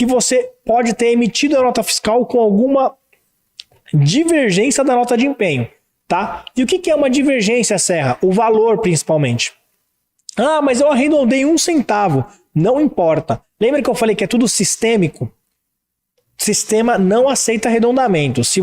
que você pode ter emitido a nota fiscal com alguma divergência da nota de empenho, tá? E o que é uma divergência, Serra? O valor, principalmente. Ah, mas eu arredondei 1 centavo. Não importa. Lembra que eu falei que é tudo sistêmico? Sistema não aceita arredondamento. Se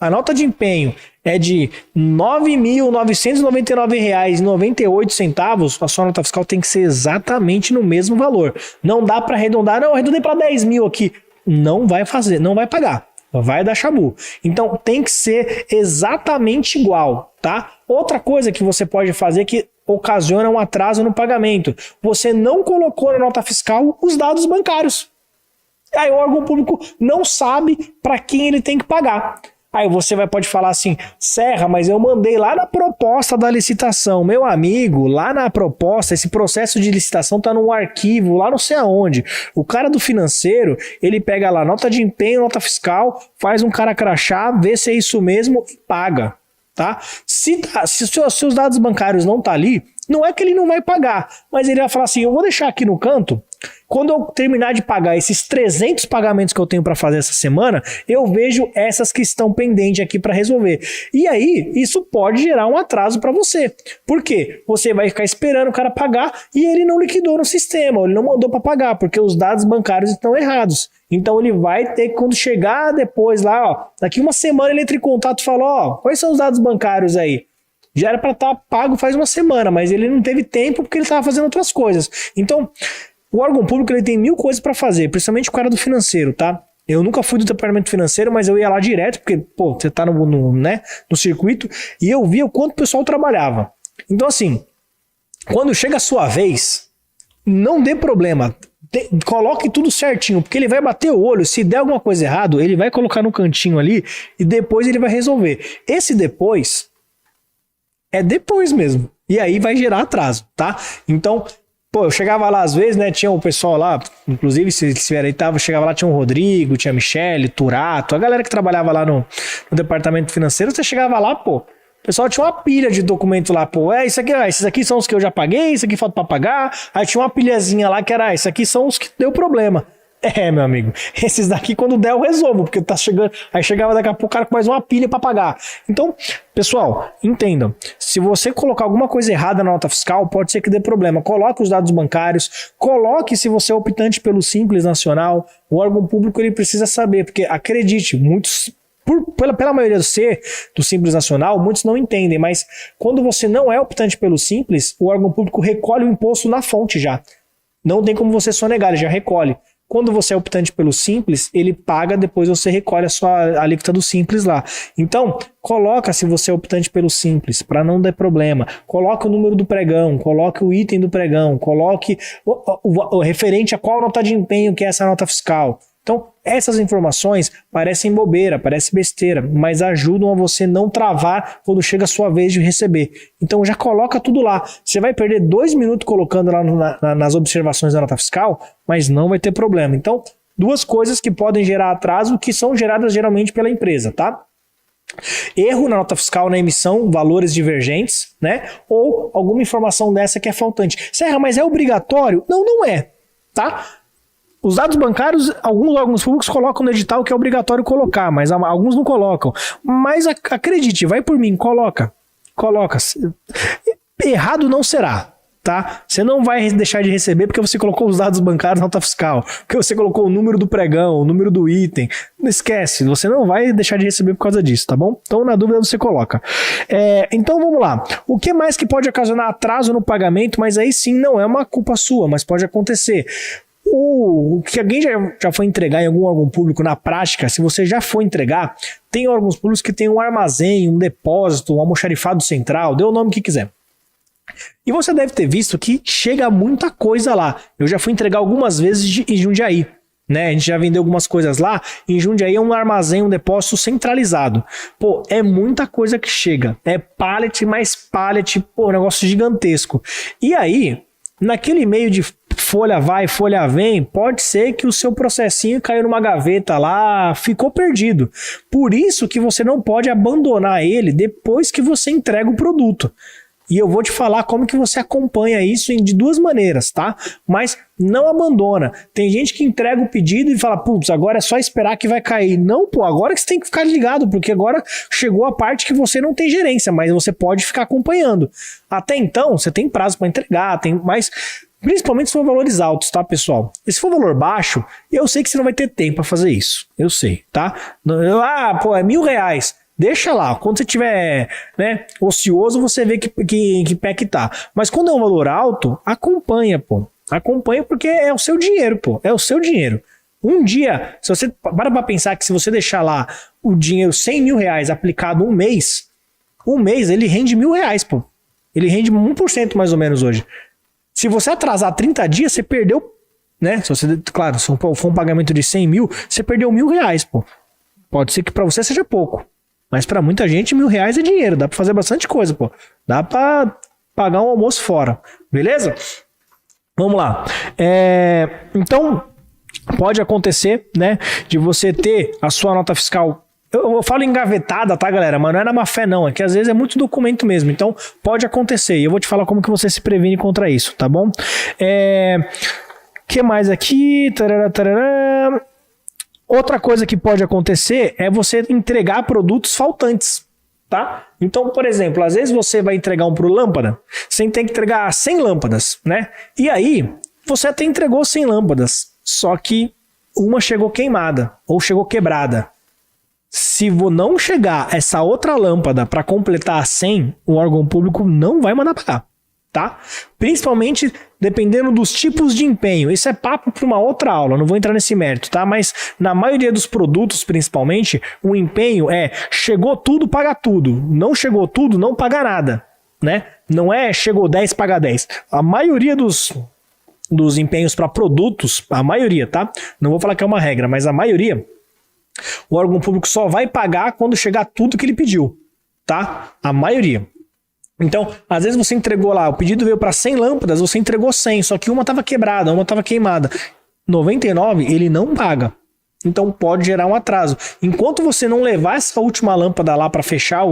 a nota de empenho é de R$ 9.999,98, a sua nota fiscal tem que ser exatamente no mesmo valor. Não dá para arredondar, não, arredondei para 10 mil aqui. Não vai fazer, não vai pagar. Vai dar chabu. Então tem que ser exatamente igual, tá? Outra coisa que você pode fazer que ocasiona um atraso no pagamento. Você não colocou na nota fiscal os dados bancários. Aí o órgão público não sabe para quem ele tem que pagar. Aí você pode falar assim, Serra, mas eu mandei lá na proposta da licitação. Meu amigo, lá na proposta, esse processo de licitação tá num arquivo, lá não sei aonde. O cara do financeiro, ele pega lá nota de empenho, nota fiscal, faz um cara crachá, vê se é isso mesmo e paga. Tá? Se os dados bancários não tá ali, não é que ele não vai pagar, mas ele vai falar assim, eu vou deixar aqui no canto, quando eu terminar de pagar esses 300 pagamentos que eu tenho para fazer essa semana, eu vejo essas que estão pendentes aqui para resolver. E aí, isso pode gerar um atraso para você. Por quê? Você vai ficar esperando o cara pagar e ele não liquidou no sistema, ou ele não mandou para pagar, porque os dados bancários estão errados. Então ele vai ter que, quando chegar depois lá, ó, daqui uma semana ele entra em contato e fala, ó, quais são os dados bancários aí? Já era para estar pago faz uma semana, mas ele não teve tempo porque ele estava fazendo outras coisas. Então, o órgão público ele tem 1000 coisas para fazer, principalmente o cara do financeiro, tá? Eu nunca fui do departamento financeiro, mas eu ia lá direto, porque, pô, você tá no circuito, e eu via o quanto o pessoal trabalhava. Então, assim, quando chega a sua vez, não dê problema. Coloque tudo certinho, porque ele vai bater o olho, se der alguma coisa errada, ele vai colocar no cantinho ali, e depois ele vai resolver. Esse depois é depois mesmo. E aí vai gerar atraso, tá? Então, pô, eu chegava lá às vezes, né? Tinha o pessoal lá, inclusive se estiver aí, chegava lá, tinha o Rodrigo, tinha a Michele, Turato, a galera que trabalhava lá no departamento financeiro, você chegava lá, pô, o pessoal tinha uma pilha de documento lá, pô, esses aqui são os que eu já paguei, isso aqui falta pra pagar, aí tinha uma pilhazinha lá que era, esses aqui são os que deu problema. É, meu amigo, esses daqui quando der eu resolvo, porque tá chegando, aí chegava daqui a pouco o cara com mais uma pilha para pagar. Então, pessoal, entendam, se você colocar alguma coisa errada na nota fiscal, pode ser que dê problema. Coloque os dados bancários, coloque se você é optante pelo Simples Nacional, o órgão público ele precisa saber, porque acredite, muitos pela maioria do Simples Nacional, muitos não entendem, mas quando você não é optante pelo Simples, o órgão público recolhe o imposto na fonte já. Não tem como você sonegar, ele já recolhe. Quando você é optante pelo Simples, ele paga, depois você recolhe a sua alíquota do Simples lá. Então, coloca se você é optante pelo Simples, para não dar problema. Coloque o número do pregão, coloque o item do pregão, coloque o referente a qual nota de empenho que é essa nota fiscal. Então, essas informações parecem bobeira, parecem besteira, mas ajudam a você não travar quando chega a sua vez de receber. Então, já coloca tudo lá. Você vai perder 2 minutos colocando lá nas observações da nota fiscal, mas não vai ter problema. Então, 2 coisas que podem gerar atraso, que são geradas geralmente pela empresa, tá? Erro na nota fiscal na emissão, valores divergentes, né? Ou alguma informação dessa que é faltante. Serra, mas é obrigatório? Não, não é, tá? Os dados bancários, alguns órgãos públicos colocam no edital que é obrigatório colocar, mas alguns não colocam. Mas acredite, vai por mim, coloca. Errado não será, tá? Você não vai deixar de receber porque você colocou os dados bancários na nota fiscal, porque você colocou o número do pregão, o número do item. Não esquece, você não vai deixar de receber por causa disso, tá bom? Então, na dúvida, você coloca. Então, vamos lá. O que mais que pode ocasionar atraso no pagamento, mas aí sim não é uma culpa sua, mas pode acontecer. O que alguém já foi entregar em algum órgão público na prática, se você já for entregar, tem órgãos públicos que tem um armazém, um depósito, um almoxarifado central, dê o nome que quiser. E você deve ter visto que chega muita coisa lá. Eu já fui entregar algumas vezes em Jundiaí, né? A gente já vendeu algumas coisas lá. Em Jundiaí é um armazém, um depósito centralizado. Pô, é muita coisa que chega. É pallet mais pallet, pô, um negócio gigantesco. E aí, naquele meio de folha vai, folha vem, pode ser que o seu processinho caiu numa gaveta lá, ficou perdido. Por isso que você não pode abandonar ele depois que você entrega o produto. E eu vou te falar como que você acompanha isso de duas maneiras, tá? Mas não abandona. Tem gente que entrega o pedido e fala, putz, agora é só esperar que vai cair. Não, pô, agora que você tem que ficar ligado, porque agora chegou a parte que você não tem gerência, mas você pode ficar acompanhando. Até então, você tem prazo para entregar, mas principalmente se for valores altos, tá, pessoal? E se for valor baixo, eu sei que você não vai ter tempo para fazer isso. Eu sei, tá? Pô, é R$1.000. Deixa lá, quando você tiver, né, ocioso, você vê que pé que tá. Mas quando é um valor alto, acompanha, pô. Acompanha porque é o seu dinheiro, pô. É o seu dinheiro. Um dia, se você para pensar que se você deixar lá o dinheiro, R$100.000 aplicado um mês ele rende R$1.000, pô. Ele rende 1% mais ou menos hoje. Se você atrasar 30 dias, você perdeu, né? Se você, claro, se for um pagamento de 100 mil, você perdeu R$1.000, pô. Pode ser que para você seja pouco. Mas para muita gente, R$1.000 é dinheiro. Dá para fazer bastante coisa, pô. Dá para pagar um almoço fora. Beleza? Vamos lá. Então, pode acontecer, né? De você ter a sua nota fiscal. Eu falo engavetada, tá, galera? Mas não é na má fé, não. É que às vezes é muito documento mesmo. Então, pode acontecer. E eu vou te falar como que você se previne contra isso, tá bom? Que mais aqui? Tarará, tarará. Outra coisa que pode acontecer é você entregar produtos faltantes, tá? Então, por exemplo, às vezes você vai entregar um pro lâmpada, você tem que entregar 100 lâmpadas, né? E aí, você até entregou 100 lâmpadas, só que uma chegou queimada ou chegou quebrada. Se não chegar essa outra lâmpada para completar a 100, o órgão público não vai mandar pagar. Tá? Principalmente dependendo dos tipos de empenho. Isso é papo para uma outra aula, não vou entrar nesse mérito, tá? Mas na maioria dos produtos, principalmente, o empenho chegou tudo, paga tudo. Não chegou tudo, não paga nada, né? Não é chegou 10, paga 10. A maioria dos empenhos para produtos, a maioria, tá? Não vou falar que é uma regra, mas a maioria, o órgão público só vai pagar quando chegar tudo que ele pediu, tá? A maioria. Então, às vezes você entregou lá, o pedido veio para 100 lâmpadas, você entregou 100, só que uma estava quebrada, uma estava queimada. 99 ele não paga. Então pode gerar um atraso. Enquanto você não levar essa última lâmpada lá para fechar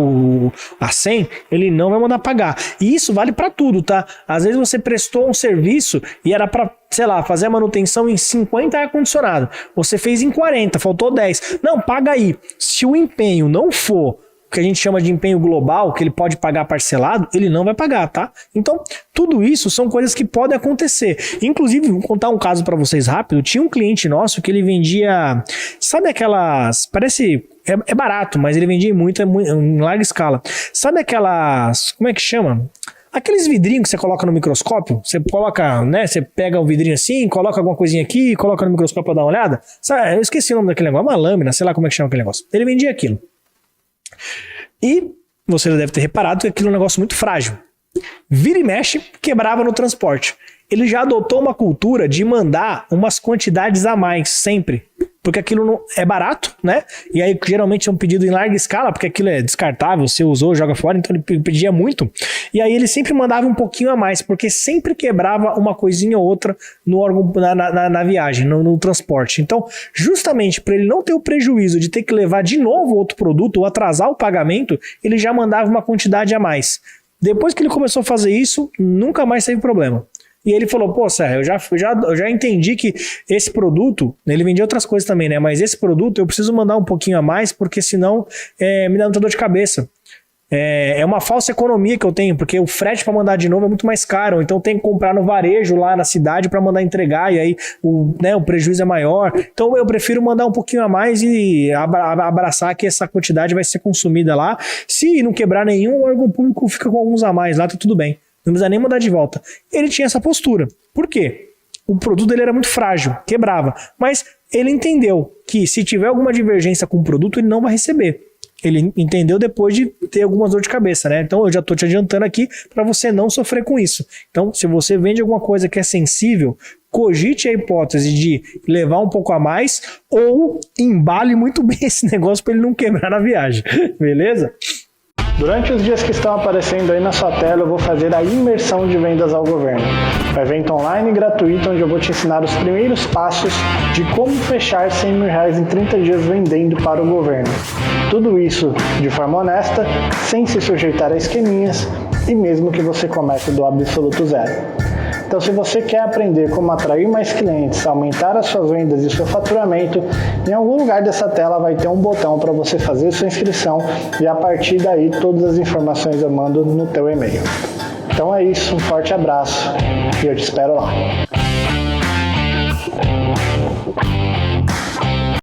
a 100, ele não vai mandar pagar. E isso vale para tudo, tá? Às vezes você prestou um serviço e era para, sei lá, fazer a manutenção em 50 ar-condicionado. Você fez em 40, faltou 10. Não, paga aí. Se o empenho não for que a gente chama de empenho global, que ele pode pagar parcelado, ele não vai pagar, tá? Então, tudo isso são coisas que podem acontecer. Inclusive, vou contar um caso para vocês rápido. Tinha um cliente nosso que ele vendia, sabe aquelas, parece, é barato, mas ele vendia muito, em larga escala. Sabe aquelas, como é que chama? Aqueles vidrinhos que você coloca no microscópio, você coloca, né, você pega o vidrinho assim, coloca alguma coisinha aqui, coloca no microscópio para dar uma olhada. Sabe, eu esqueci o nome daquele negócio, uma lâmina, sei lá como é que chama aquele negócio. Ele vendia aquilo. E você já deve ter reparado que aquilo é um negócio muito frágil. Vira e mexe, quebrava no transporte. Ele já adotou uma cultura de mandar umas quantidades a mais, sempre. Porque aquilo não é barato, né? E aí geralmente é um pedido em larga escala, porque aquilo é descartável, você usou, joga fora, então ele pedia muito. E aí ele sempre mandava um pouquinho a mais, porque sempre quebrava uma coisinha ou outra no órgão, na viagem, no transporte. Então, justamente para ele não ter o prejuízo de ter que levar de novo outro produto ou atrasar o pagamento, ele já mandava uma quantidade a mais. Depois que ele começou a fazer isso, nunca mais teve problema. E ele falou, pô, Sérgio, eu já entendi que esse produto, ele vendia outras coisas também, né? Mas esse produto eu preciso mandar um pouquinho a mais, porque senão me dá muita dor de cabeça. É uma falsa economia que eu tenho, porque o frete para mandar de novo é muito mais caro, então tem que comprar no varejo lá na cidade para mandar entregar, e aí o prejuízo é maior. Então eu prefiro mandar um pouquinho a mais e abraçar que essa quantidade vai ser consumida lá. Se não quebrar nenhum, o órgão público fica com alguns a mais lá, tá tudo bem. Não precisa nem mandar de volta. Ele tinha essa postura. Por quê? O produto dele era muito frágil, quebrava. Mas ele entendeu que se tiver alguma divergência com o produto, ele não vai receber. Ele entendeu depois de ter algumas dor de cabeça, né? Então eu já estou te adiantando aqui para você não sofrer com isso. Então, se você vende alguma coisa que é sensível, cogite a hipótese de levar um pouco a mais ou embale muito bem esse negócio para ele não quebrar na viagem. Beleza? Durante os dias que estão aparecendo aí na sua tela, eu vou fazer a imersão de vendas ao governo. Um evento online gratuito onde eu vou te ensinar os primeiros passos de como fechar R$100 mil em 30 dias vendendo para o governo. Tudo isso de forma honesta, sem se sujeitar a esqueminhas e mesmo que você comece do absoluto zero. Então, se você quer aprender como atrair mais clientes, aumentar as suas vendas e seu faturamento, em algum lugar dessa tela vai ter um botão para você fazer sua inscrição e a partir daí todas as informações eu mando no teu e-mail. Então é isso, um forte abraço e eu te espero lá.